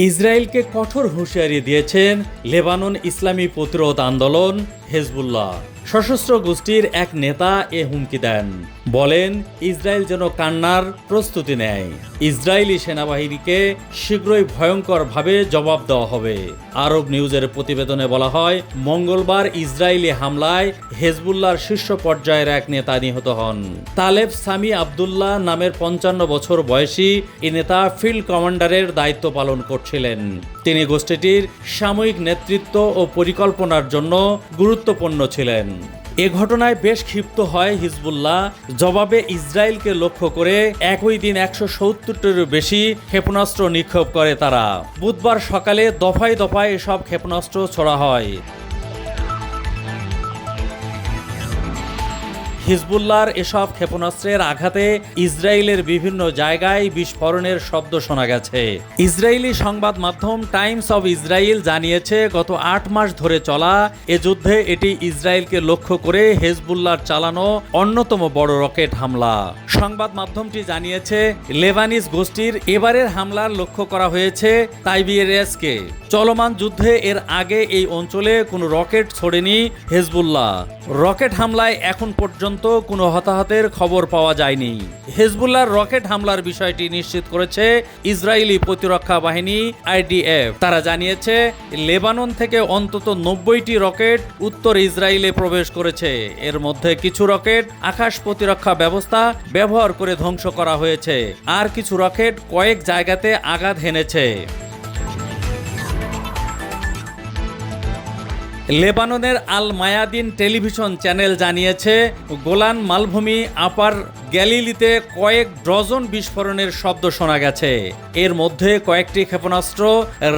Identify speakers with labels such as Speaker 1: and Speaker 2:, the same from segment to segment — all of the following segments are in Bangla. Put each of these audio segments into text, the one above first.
Speaker 1: ইসরায়েলকে কঠোর হুঁশিয়ারি দিয়েছেন লেবানন ইসলামী প্রতিরোধ আন্দোলন হেজবুল্লাহ। সশস্ত্র গোষ্ঠীর এক নেতা এ হুমকি দেন, বলেন ইসরায়েল যেন কান্নার প্রস্তুতি নেয়। ইসরায়েলি সেনাবাহিনীকে শীঘ্রই ভয়ঙ্করভাবে জবাব দেওয়া হবে। আরব নিউজের প্রতিবেদনে বলা হয়, মঙ্গলবার ইসরায়েলি হামলায় হেজবুল্লাহর শীর্ষ পর্যায়ের এক নেতা নিহত হন। তালেব সামি আবদুল্লাহ নামের 55 বছর বয়সী এ নেতা ফিল্ড কমান্ডারের দায়িত্ব পালন করছিলেন। তিনি গোষ্ঠীটির সাময়িক নেতৃত্ব ও পরিকল্পনার জন্য গুরুত্বপূর্ণ ছিলেন। এ ঘটনায় বেশ ক্ষিপ্ত হয় হিজবুল্লাহ। জবাবে ইসরায়েলকে লক্ষ্য করে একই দিন 170টিরও বেশি ক্ষেপণাস্ত্র নিক্ষেপ করে তারা। বুধবার সকালে দফায় দফায় এসব ক্ষেপণাস্ত্র ছোড়া হয়। হিজবুল্লাহর এসব ক্ষেপণাস্ত্রের আঘাতে ইসরায়েলের বিভিন্ন জায়গায় বিস্ফোরণের শব্দ শোনা গেছে। ইসরায়েলি সংবাদ মাধ্যম টাইমস অব ইসরায়েল জানিয়েছে, গত 8 মাস ধরে চলা এ যুদ্ধে এটি ইসরায়েলকে লক্ষ্য করে হেজবুল্লাহর চালানো অন্যতম বড় রকেট হামলা। সংবাদ মাধ্যমটি জানিয়েছে, লেবানিজ গোষ্ঠীর এবারের হামলার লক্ষ্য করা হয়েছে তাইবিয়ারিয়াসকে। চলমান যুদ্ধে এর আগে এই অঞ্চলে কোনো রকেট ছোড়েনি হেজবুল্লাহ। রকেট হামলায় এখন পর্যন্ত কোনো হতাহতের খবর পাওয়া যায়নি। হেজবুল্লাহর রকেট হামলার বিষয়টি নিশ্চিত করেছে ইসরায়েলি প্রতিরক্ষা বাহিনী IDF। তারা জানিয়েছে, লেবানন থেকে অন্তত 90টি রকেট উত্তর ইসরায়েলে প্রবেশ করেছে। এর মধ্যে কিছু রকেট আকাশ প্রতিরক্ষা ব্যবস্থা ব্যবহার করে ধ্বংস করা হয়েছে, আর কিছু রকেট কয়েক জায়গাতে আঘাত হেনেছে। লেবাননের আল মায়াদিন টেলিভিশন চ্যানেল জানিয়েছে, গোলান মালভূমি আপার গ্যালিলিতে কয়েক ডজন বিস্ফোরণের শব্দ শোনা গেছে। এর মধ্যে কয়েকটি ক্ষেপণাস্ত্র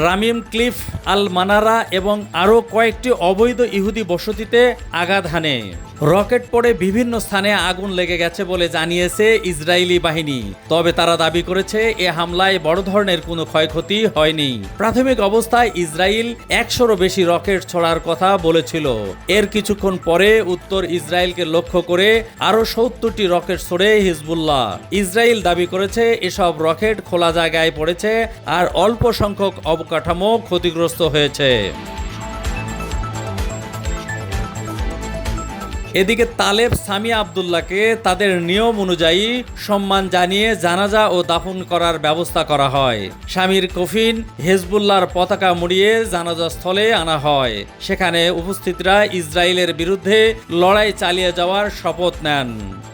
Speaker 1: রামিম ক্লিফ, আল মানারা এবং আরও কয়েকটি অবৈধ ইহুদি বসতিতে আঘাত হানে। রকেট পড়ে বিভিন্ন স্থানে আগুন লেগে গেছে বলে জানিয়েছে ইসরায়েলি বাহিনী। তবে তারা দাবি করেছে, এ হামলায় বড় ধরনের কোনো ক্ষয়ক্ষতি হয়নি। প্রাথমিক অবস্থায় ইসরায়েল 100রও বেশি রকেট ছোড়ার কথা বলেছিল। এর কিছুক্ষণ পরে উত্তর ইসরায়েলকে লক্ষ্য করে আরও 70টি রকেট ছোড়ে হিজবুল্লাহ। ইসরায়েল দাবি করেছে, এসব রকেট খোলা জায়গায় পড়েছে আর অল্প সংখ্যক অবকাঠামো ক্ষতিগ্রস্ত হয়েছে। এদিকে তালেব সামি আবদুল্লাহকে তাদের নিয়ম অনুযায়ী সম্মান জানিয়ে জানাজা ও দাফন করার ব্যবস্থা করা হয়। স্বামীর কফিন হেজবুল্লাহর পতাকা মুড়িয়ে জানাজা স্থলে আনা হয়। সেখানে উপস্থিতরা ইসরায়েলের বিরুদ্ধে লড়াই চালিয়ে যাওয়ার শপথ নেন।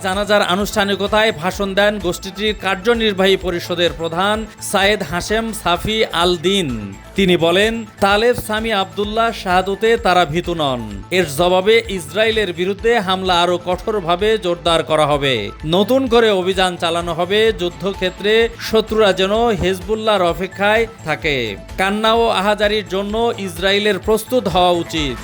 Speaker 1: জানাজার আনুষ্ঠানিকতায় ভাষণ দেন গোষ্ঠীটির কার্যনির্বাহী পরিষদের প্রধান সায়েদ হাশেম সাফি আল দিন। তিনি বলেন, তালেব সামি আবদুল্লাহ শাহাদতে তারা ভীতু নন। এর জবাবে ইসরায়েলের বিরুদ্ধে হামলা আরো কঠোরভাবে জোরদার করা হবে। নতুন করে অভিযান চালানো হবে। যুদ্ধক্ষেত্রে শত্রুরা যেন হেজবুল্লাহর অপেক্ষায় থাকে। কান্না ও আহাজারির জন্য ইসরায়েলের প্রস্তুত হওয়া উচিত।